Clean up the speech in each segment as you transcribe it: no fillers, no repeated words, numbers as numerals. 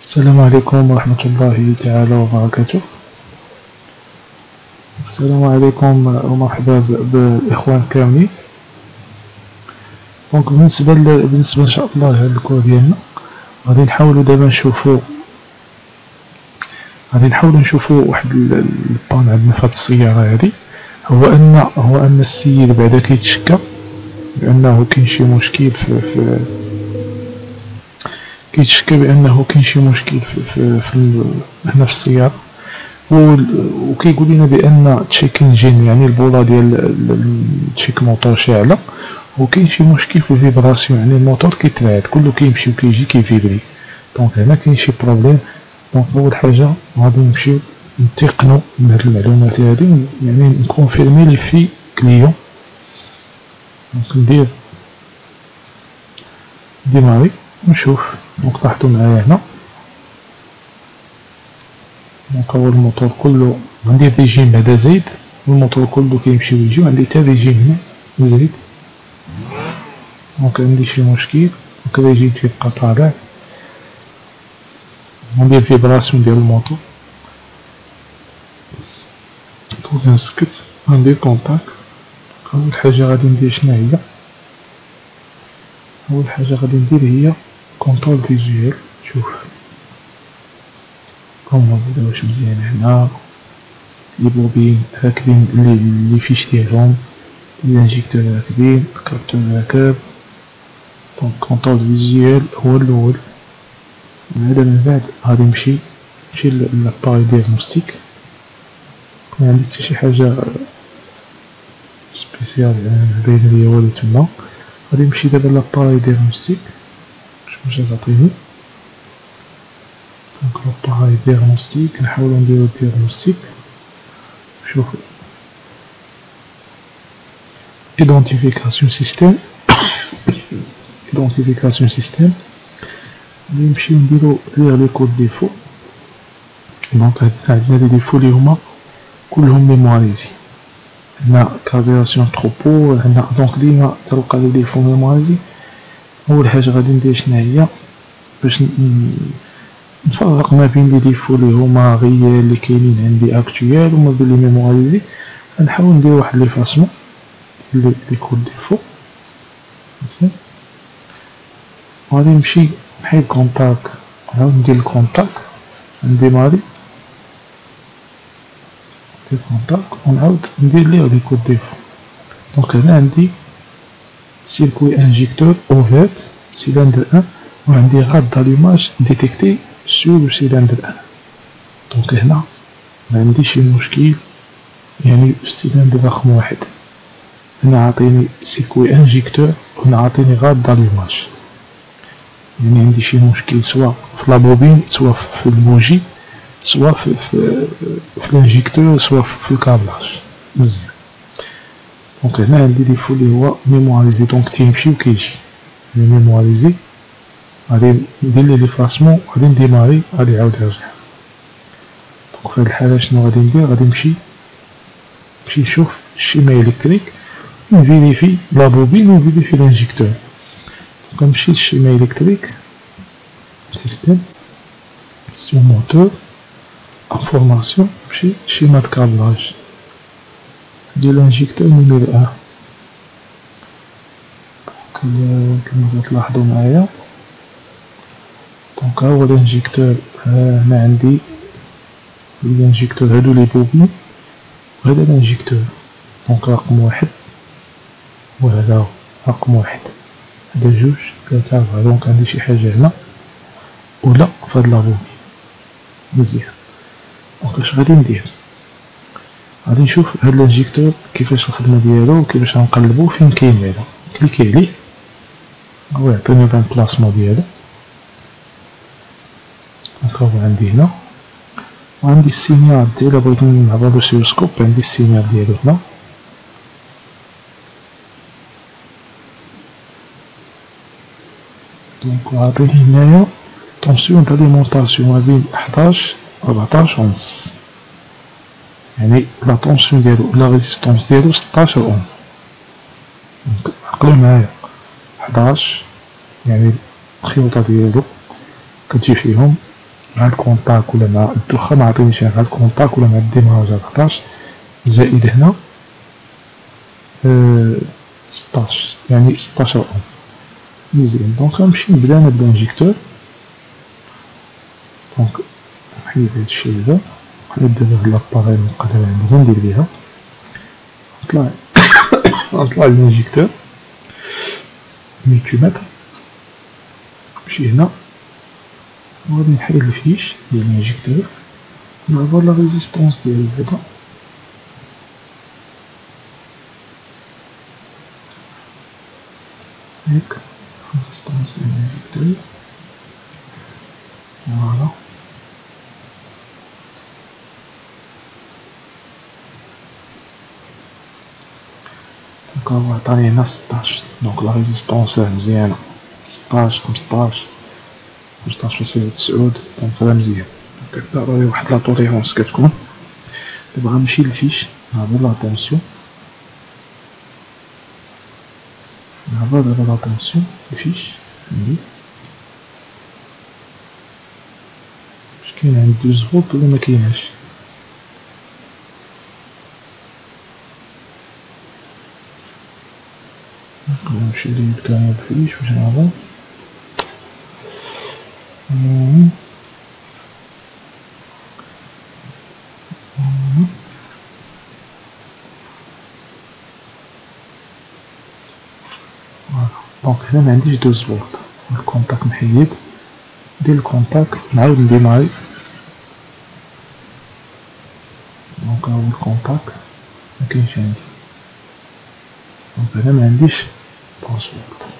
السلام عليكم ورحمة الله تعالى وبركاته. السلام عليكم ومرحبا بالإخوان كاملين. دونك بالنسبة إن شاء الله هاد الكور ديالنا غادي نحاولو دابا نشوفو واحد البان عندنا في هاد السيارة هادي، هو أن السيد بعدا كيتشكى بأنه كاين شي مشكل بأنه كاين شي مشكل هنا في السيارة، وكيقول لنا بأن تشيك انجين يعني البولا ديال التشيك موتور شاعلة، وكاين شي مشكل في الفيبراسيون يعني الموتور كيترعد كله كيمشي وكيجي كيفيبري. دونك هنا كاين شي بروبليم. دونك أول حاجة غادي نمشيو نتيقنو من هاد المعلومات هادي، يعني نكونفيرمي لي في كليون. دونك ندير ديماري ونشوف. دونك لاحظوا معايا هنا، دونك هو الموتور كله عندي ريجيم بعدا زايد، الموتور كله كيمشي ويجي، وعندي تا ريجيم هنا زايد. دونك عندي شي مشكل، دونك الريجيم كيبقى طالع، ندير فيبراسيون ديال الموتور. دونك نسكت غندير كونتاك. أول حاجة غادي ندير شنو هي؟ أول حاجة غادي ندير هي كونترول فيزيوال. شوف هما بداوش مزيان هنا، لي بوبين راكبين لي فيش ديالهم، لي انجيكتور راكبين، الكابتور راكب. دونك كونترول فيزيوال هو الأول. هذا من بعد غادي نمشي لاباري دياغنوستيك. معندي حتى شي حاجة سبيسيال باينة ليا والو تما. غادي نمشي دابا لاباري دياغنوستيك، واش غتعطيني. دونك لاباري دياغنوستيك نحاولو نديرو دياغنوستيك. شوفو ايدونتيفيكاسيون سيستيم، ايدونتيفيكاسيون سيستيم. غادي نمشيو نديرو ليغ لي كود ديفو. دونك عندنا لي ديفو لي هما كلهم ميمواريزي. عندنا كاربيراسيون تروبو، عندنا دونك ديما تلقى لي ديفو ميمواريزي. أول حاجة غادي ندير شنو هي باش نفرق ما بين لي ديفو لي هما غيال لي كاينين عندي اكتويال وما بين لي ميمواريزي. غنحاول ندير واحد لي فاسمون ديال لي كود ديفو مزيان. غادي نمشي نحيد كونتاك، نعاود ندير الكونتاك، نديماري ندير كونتاك ونعاود ندير ليه لي كود ديفو. دونك هنا عندي سيركوي انجيكتور اوفيرت سيلندر 1، وعندي غاد داليماج ديتيكتي سور سيلندر 1. دونك هنا معندي شي مشكل يعني في السيلندر رقم 1. هنا عاطيني سيركوي انجيكتور، وهنا عاطيني غاد داليماج، يعني عندي شي مشكل سواء في لابوبين، سواء في البوجي، سواء في الانجيكتور، سواء في الكابلاج مزيان. دونك هنا عندي ديفو لي هو ميمواريزي، دونك تيمشي وكيجي لي ميمواريزي. غادي ندير ليه لي فاسمون، غادي نديماري، غادي يعاود يرجع. دونك في هاد الحالة شنو غادي ندير؟ غادي نمشي نشوف الشيما إلكتريك، نفيريفي لا بوبين ونفيريفي الانجيكتور. دونك نمشي للشيما إلكتريك، سيستيم، سيستم موتور، انفورماسيون، نمشي شيما د كابلاج ديال الانجيكتور نيميرو 1. كما تلاحظوا معايا، دونك ها هو الانجيكتور. هنا عندي الانجيكتور هادو لي بوبين، وهذا الانجيكتور. دونك رقم 1 وهذا رقم 1، هذا 2 3 4. دونك عندي شي حاجة هنا ولا في هاد لابوبين مزيان. دونك اش غادي ندير؟ غادي نشوف هاد الانجيكتور كيفاش الخدمة ديالو، وكيفاش غنقلبو فين كاين هذا. كليكي عليه هو يعطيني لامبلاسمون ديالو. دونك هو عندي هنا، وعندي السينيال ديالو. بغيت نعبرو سيروسكوب، عندي السينيال ديالو هنا. دونك عاطيني هنايا طونسيون داليمونطاسيون ما بين 11 14 ونص، يعني لا طونسيون ديالو لا ريزيستونس ديالو 16 اوم. دونك عقلوا معايا 11 يعني الخيوطة ديالو كتجي فيهم مع الكونتاك ولا مع واخا معطينيش مع الكونتاك ولا مع الديماج 14 زائد هنا 16 يعني 16 اوم. مزيان. دونك غنمشي نبدا انا بالانجيكتور. دونك نحيد هادشي هذا، نحيد دابا هاد لاباغي المقدر عندي غندير بيها، نطلع الانجيكتور ميتومتر، نمشي هنا وغادي نحيد الفيش ديال الانجيكتور، نعبر لا ريزيستونس ديالو هذا هاك ريزيستونس ديال الانجيكتور فوالا. دونك هو عطاني هنا 16. دونك لا ريزيستونس مزيانة 16 15 15.9. دونك راه مزيان. دابا راه واحد لا طوليرونس كتكون. دابا غنمشي للفيش نعبر لا طونسيون، نعبر دابا لا طونسيون الفيش عندي واش كاين عندي 12 فولت ولا مكايناش. نمشي للكاميرا الفيش واش نعبر دونك هنا معنديش 12 فولت. الكونتاك محيد، ندير الكونتاك نعاود نديماري. دونك هاهو الكونتاك مكاينش عندي. دونك هنا معنديش 12 فولت.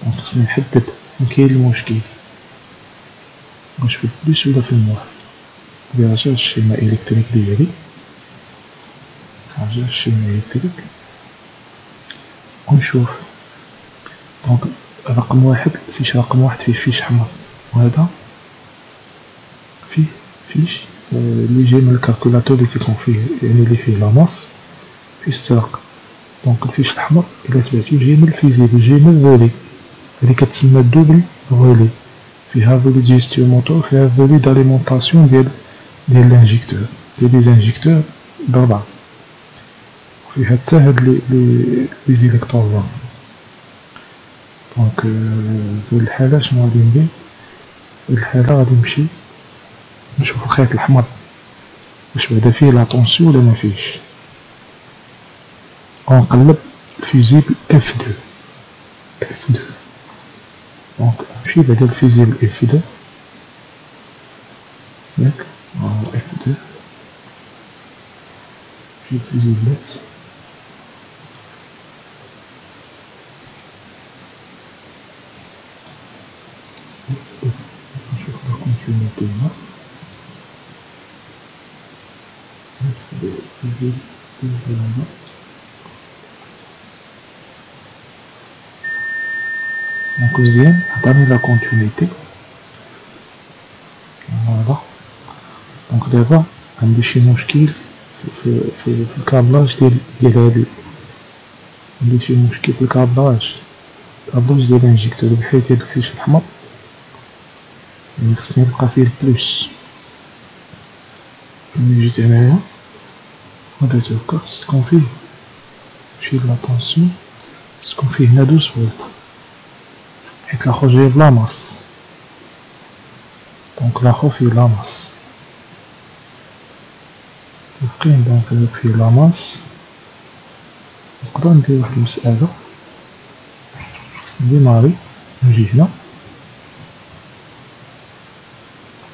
دونك خصني نحدد فين كاين المشكل، واش في البليس ولا في الموح. نرجع للشيما الكتريك ديالي، نرجع للشيما الكتريك ونشوف. دونك رقم واحد فيش، رقم واحد فيه فيش حمر، وهذا فيه فيش اللي جاي من الكالكولاتور اللي تيكون فيه يعني اللي فيه لاماس فيش زرق. دونك الفيش الأحمر إلا تبعتو جاي من الفيزيبل، جاي من الفولي اللي كتسمى دوبل فولي، فيها فولي جيستيون موتور، فيها فولي داليمونطاسيون ديال لانجيكتور، ديال لي زانجيكتور بربعة، وفيها حتى هاد لي زيليكترون. دونك في الحالة شنو غادي ندير؟ في الحالة غادي نمشي نشوف الخيط الأحمر واش بعدا فيه لا طونسيون ولا مفيش. غنقلب الفيزيبل F2. دونك نمشي بعدا الفيزيبل F2 ياك، F2 نمشي الفيزيبلات نشوف لا كونتينيتي هنا الفيزيبل هنا. دونك مزيان عطاني لا كونتينيتي فوالا. دونك دابا عندي شي مشكل في الكابلاج ديال هادي، عندي شي مشكل في الكابلاج ديال الانجيكتور، بحيث هاد الفيش الأحمر يعني خصني نلقى فيه البلوس. ملي جيت هنايا ودرت هكا خص تكون فيه شي لا طونسيون، خص تكون فيه هنا 12 فولت، حيت لاخر جاي بلا ماس. دونك لاخر فيه لا ماس متفقين. دونك هذاك فيه لا ماس. نقدر ندير واحد المسألة، نديماري نجي هنا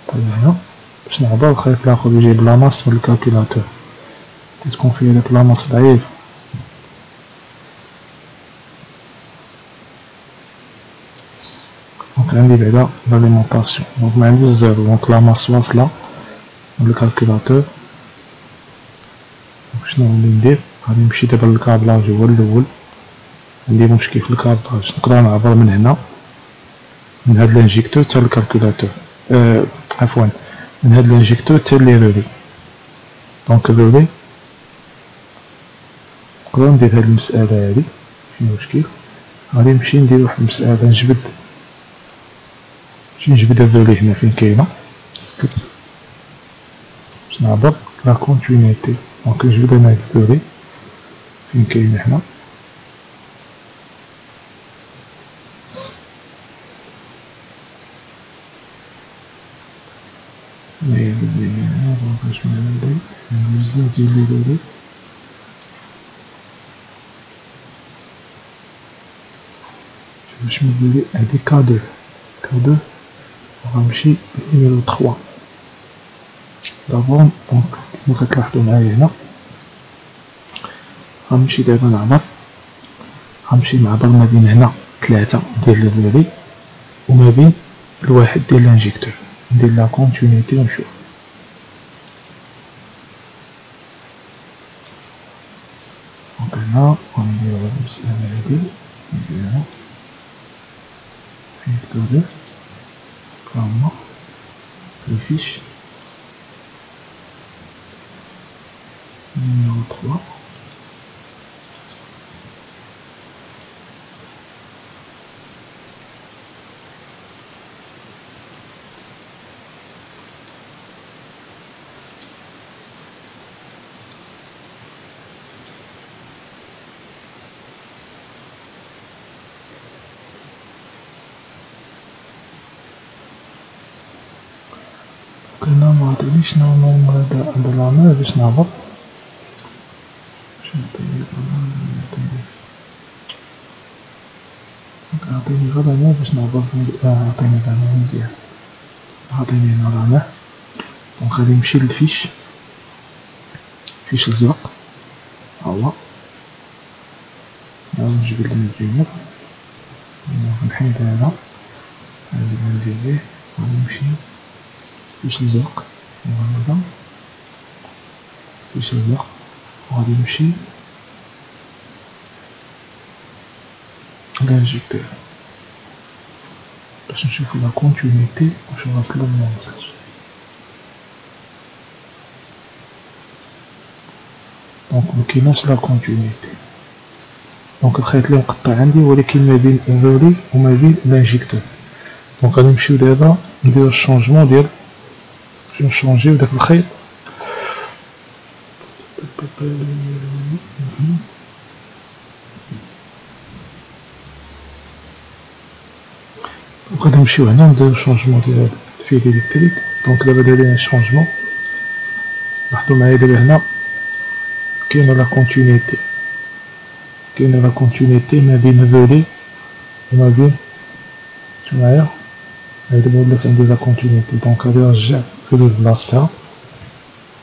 طيب هنا باش نعبر الخيط لاخر اللي جاي بلا ماس من الكالكولاتور، تكون فيه هاداك لا ماس ضعيف. دونك عندي بعدا لاليمونطاسيون، دونك معنديش الزيرو، دونك لا ماس واصلة من الكالكولاتور. شنو غادي ندير؟ غادي نمشي دابا للكابلاج هو الأول، عندي مشكل في الكابلاج، نقدر نعبر من هنا من هاد الانجيكتور حتى الكالكولاتور، عفوا من هاد الانجيكتور حتى لي رولي. دونك الرولي نقدر ندير هاد المسألة هادي ماشي مشكل. غادي نمشي ندير واحد المسألة، نجبد الرولي هنا فين كاينة، سكت باش نعبر لا كونتينيتي. دونك نجبد انا الفوري فين كاين هنا باش من عندي بزاف ديال لي دوري باش نولي هادي كادو غنمشي لنيميرو 3 دابور. دونك كما كتلاحظوا معايا هنا غنمشي دابا نعبر، غنمشي نعبر ما بين هنا 3 ديال لي فوري وما بين الواحد ديال لانجيكتور، ندير لا كونتينيتي ونشوف. دونك هنا غندير هاد المسألة هادي مزيانة فين كادو كاما الفيش numéro 3. هنا معطينيش نورمال هاد العمل باش نهبط. عطيني غير هنا باش نهبط. عطيني هنا مزيان، عطيني هنا العمل. دونك غادي نمشي للفيش، فيش الزرق ها هو. نجبد الجينير نحيد هذا، غادي ندير ليه، غادي نمشي فيش الزرق هذا، فيش الزرق وغادي نمشي لانجيكتور باش نشوفو لا كونتينيتي واش واصلة ولا موصلتش. دونك مكايناش لا كونتينيتي. دونك الخيط اللي مقطع عندي ولكن ما بين الفوري وما بين لانجيكتور. دونك غادي نمشيو دابا نديرو الشونجمون ديال نشونجيو داك الخيط. وغادي نمشيو هنا نديرو شونجمون ديال الفيل الكتريك. دونك دابا دايرين شونجمون، لاحظوا معايا دابا هنا كاينه لا كونتينيتي، كاينه لا كونتينيتي ما بين الفولي وما بين شوف معايا دابا ولات عندي لا كونتينيتي. دونك غادي نرجع في بلاصتها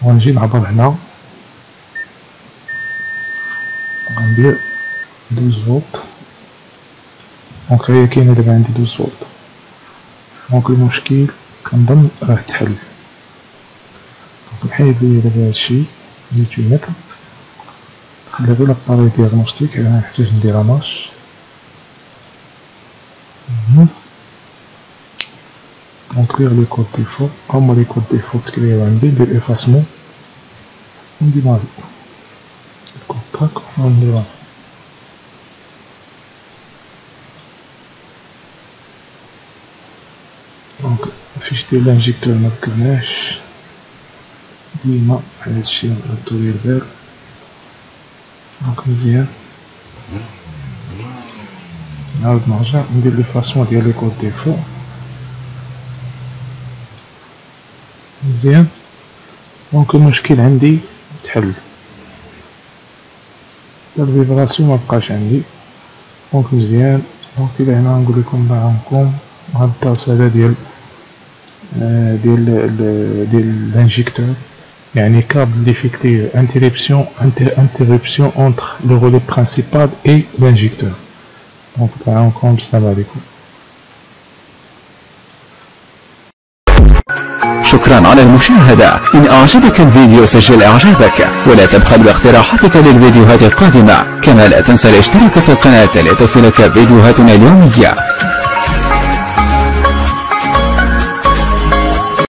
وغنجي نعبر هنا، غندير 12 فولت. دونك هي كاينه دابا عندي 12 فولت. دونك المشكل كنظن راه تحل. دونك نحيد ليا دابا هادشي ملتيمتر، نخلي غير لاباري دياغنوستيك، انا نحتاج ندير ماش. دونك ليغ لي كود ديفو، هما لي كود ديفو تكريو عندي، ندير افاسمون وندير مافي كونتاك وندير دونك فيش ديال لانجيكتور مذكرناش ديما هادشي نردو البال. دونك مزيان نعاود نرجع ندير ليفاسمون ديال لي كود ديفو مزيان. دونك المشكل عندي تحل، الفيبراسيون مبقاش عندي. دونك مزيان. دونك الى هنا نقول لكم معكم هاد الدرس هذا ديال لانجيكتور، يعني câble d'effectuer interruption entre le relais principal et l'injecteur. Donc تعاونكم السلام عليكم. شكرا على المشاهدة. إن أعجبك الفيديو سجل إعجابك ولا تبخل باقتراحاتك للفيديوهات القادمة، كما لا تنسى الاشتراك في القناة لتصلك فيديوهاتنا اليومية.